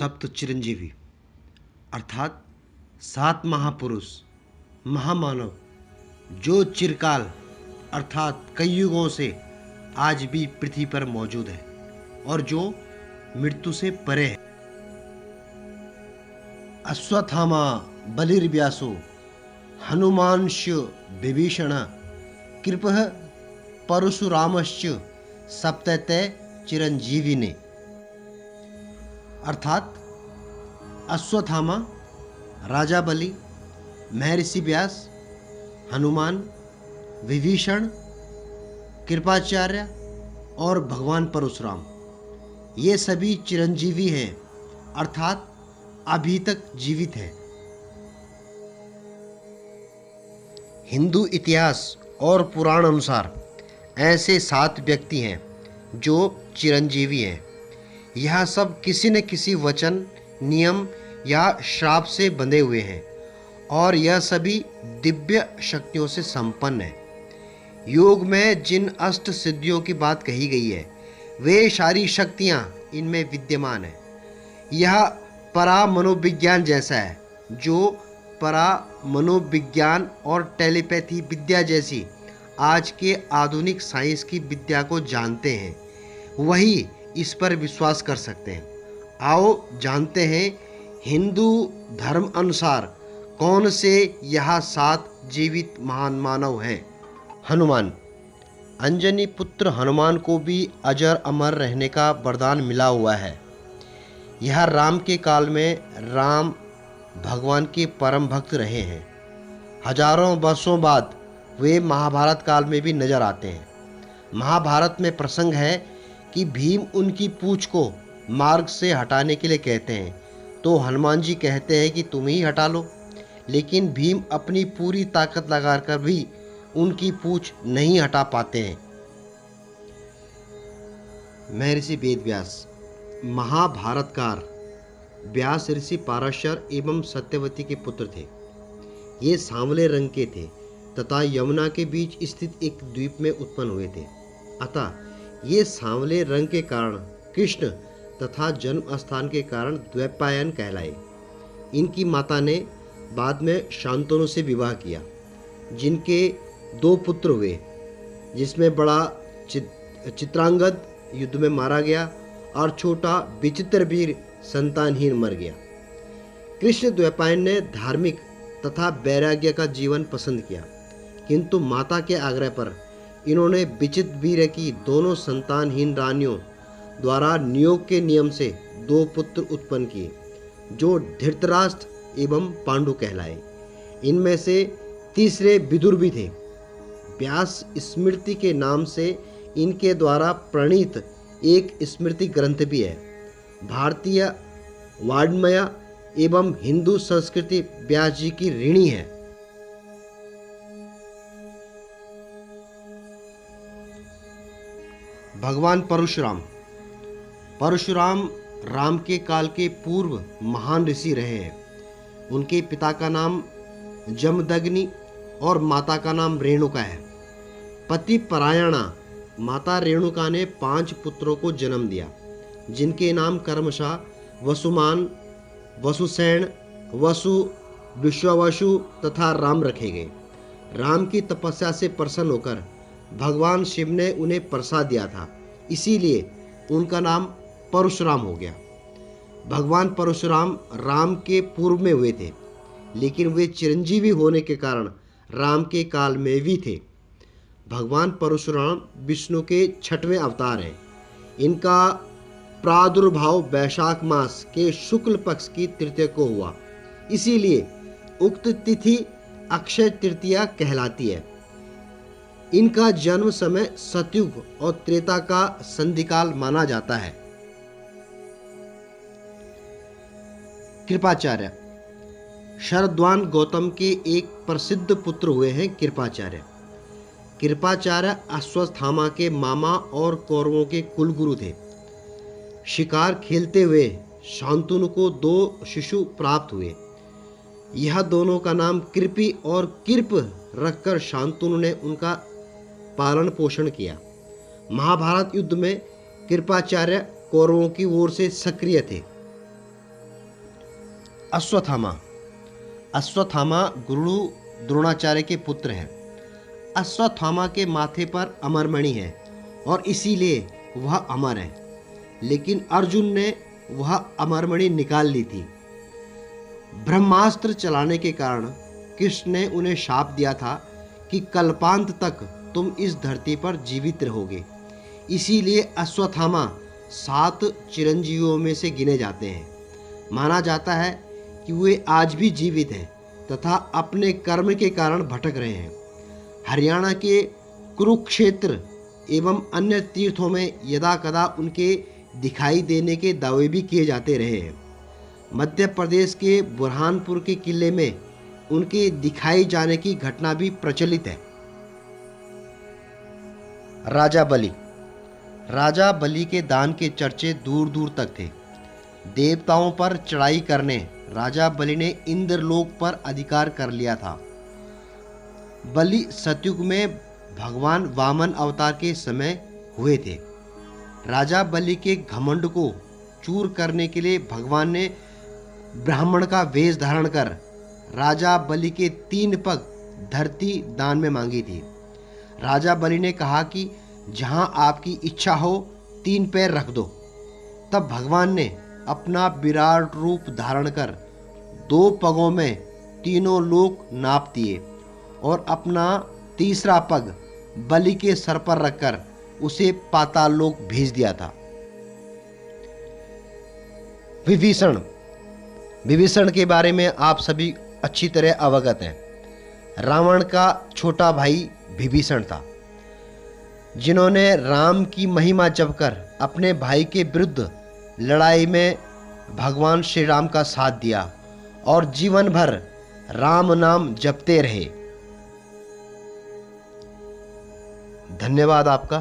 सप्त चिरंजीवी अर्थात 7 महापुरुष महामानव जो चिरकाल अर्थात कई युगों से आज भी पृथ्वी पर मौजूद है और जो मृत्यु से परे है। अश्वत्थामा बलिर्व्यासो हनुमांश्च विभीषण कृपः परशुरामश्च सप्तते चिरंजीविने अर्थात अश्वत्थामा राजा बलि, महर्षि व्यास, हनुमान, विभीषण, कृपाचार्य और भगवान परशुराम ये सभी चिरंजीवी हैं अर्थात अभी तक जीवित हैं। हिंदू इतिहास और पुराण अनुसार ऐसे 7 व्यक्ति हैं जो चिरंजीवी हैं। यह सब किसी न किसी वचन, नियम या श्राप से बंधे हुए हैं और यह सभी दिव्य शक्तियों से संपन्न है। योग में जिन अष्ट सिद्धियों की बात कही गई है वे सारी शक्तियां इनमें विद्यमान है। यह परा मनोविज्ञान जैसा है जो परा मनोविज्ञान और टेलीपैथी विद्या जैसी आज के आधुनिक साइंस की विद्या को जानते हैं वही इस पर विश्वास कर सकते हैं। आओ जानते हैं हिंदू धर्म अनुसार कौन से यह 7 जीवित महान मानव हैं। हनुमान। अंजनी पुत्र हनुमान को भी अजर अमर रहने का वरदान मिला हुआ है। यह राम के काल में राम भगवान के परम भक्त रहे हैं। हजारों वर्षों बाद वे महाभारत काल में भी नजर आते हैं। महाभारत में प्रसंग है कि भीम उनकी पूंछ को मार्ग से हटाने के लिए कहते हैं तो हनुमान जी कहते हैं कि तुम ही हटा लो, लेकिन भीम अपनी पूरी ताकत लगाकर भी उनकी पूंछ नहीं हटा पाते हैं। महर्षि वेद व्यास। महाभारतकार व्यास ऋषि पाराशर एवं सत्यवती के पुत्र थे। ये सांवले रंग के थे तथा यमुना के बीच स्थित एक द्वीप में उत्पन्न हुए थे। अतः ये सांवले रंग के कारण कृष्ण तथा जन्म स्थान के कारण द्वैपायन कहलाए। इनकी माता ने बाद में शांतनु से विवाह किया जिनके 2 पुत्र हुए, जिसमें बड़ा चित्रांगद युद्ध में मारा गया और छोटा विचित्रवीर संतानहीन मर गया। कृष्ण द्वैपायन ने धार्मिक तथा वैराग्य का जीवन पसंद किया, किंतु माता के आग्रह पर इन्होंने विचित्रवीर की दोनों संतानहीन रानियों द्वारा नियोग के नियम से 2 पुत्र उत्पन्न किए जो धृतराष्ट्र एवं पांडु कहलाए। इनमें से तीसरे विदुर भी थे। व्यास स्मृति के नाम से इनके द्वारा प्रणीत एक स्मृति ग्रंथ भी है। भारतीय वाङ्मय एवं हिंदू संस्कृति व्यास जी की ऋणी है। भगवान परशुराम। परशुराम राम के काल के पूर्व महान ऋषि रहे हैं। उनके पिता का नाम जमदग्नि और माता का नाम रेणुका है। पति परायणा माता रेणुका ने 5 पुत्रों को जन्म दिया जिनके नाम कर्मशः वसुमान, वसुसेन, वसु, विश्ववसु तथा राम रखे गए। राम की तपस्या से प्रसन्न होकर भगवान शिव ने उन्हें प्रसाद दिया था, इसीलिए उनका नाम परशुराम हो गया। भगवान परशुराम राम के पूर्व में हुए थे, लेकिन वे चिरंजीवी होने के कारण राम के काल में भी थे। भगवान परशुराम विष्णु के 6वें अवतार हैं। इनका प्रादुर्भाव वैशाख मास के शुक्ल पक्ष की तृतीया को हुआ, इसीलिए उक्त तिथि अक्षय तृतीया कहलाती है। इनका जन्म समय सतयुग और त्रेता का संधिकाल माना जाता है। कृपाचार्य। शरद्वान गौतम के एक प्रसिद्ध पुत्र हुए हैं कृपाचार्य। कृपाचार्य अश्वत्थामा के मामा और कौरवों के कुलगुरु थे। शिकार खेलते हुए शांतनु को 2 शिशु प्राप्त हुए। यह दोनों का नाम कृपि और कृप रखकर शांतनु ने उनका पालन पोषण किया। महाभारत युद्ध में कृपाचार्य कौरवों की ओर से सक्रिय थे। अश्वत्थामा। अश्वत्थामा गुरु द्रोणाचार्य के पुत्र हैं। अश्वत्थामा के माथे पर अमरमणि है और इसीलिए वह अमर है। लेकिन अर्जुन ने वह अमरमणि निकाल ली थी। ब्रह्मास्त्र चलाने के कारण कृष्ण ने उन्हें शाप दिया था कि कल्पांत तक तुम इस धरती पर जीवित रहोगे। इसीलिए अश्वत्थामा 7 चिरंजीवियों में से गिने जाते हैं। माना जाता है कि वे आज भी जीवित हैं तथा अपने कर्म के कारण भटक रहे हैं। हरियाणा के कुरुक्षेत्र एवं अन्य तीर्थों में यदा कदा उनके दिखाई देने के दावे भी किए जाते रहे हैं। मध्य प्रदेश के बुरहानपुर के किले में उनके दिखाई जाने की घटना भी प्रचलित है। राजा बलि। राजा बलि के दान के चर्चे दूर दूर तक थे। देवताओं पर चढ़ाई करने राजा बलि ने इंद्रलोक पर अधिकार कर लिया था। बलि सतयुग में भगवान वामन अवतार के समय हुए थे। राजा बलि के घमंड को चूर करने के लिए भगवान ने ब्राह्मण का वेश धारण कर राजा बलि के 3 पग धरती दान में मांगी थी। राजा बलि ने कहा कि जहां आपकी इच्छा हो 3 पैर रख दो। तब भगवान ने अपना विराट रूप धारण कर 2 पगों में तीनों लोक नाप दिए और अपना तीसरा पग बलि के सर पर रखकर उसे पाताल लोक भेज दिया था। विभीषण। विभीषण के बारे में आप सभी अच्छी तरह अवगत हैं। रावण का छोटा भाई विभीषण था, जिन्होंने राम की महिमा जपकर अपने भाई के विरुद्ध लड़ाई में भगवान श्री राम का साथ दिया और जीवन भर राम नाम जपते रहे। धन्यवाद आपका।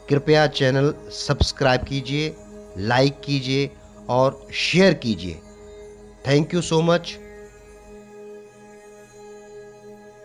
कृपया चैनल सब्सक्राइब कीजिए, लाइक कीजिए और शेयर कीजिए। Thank you so much.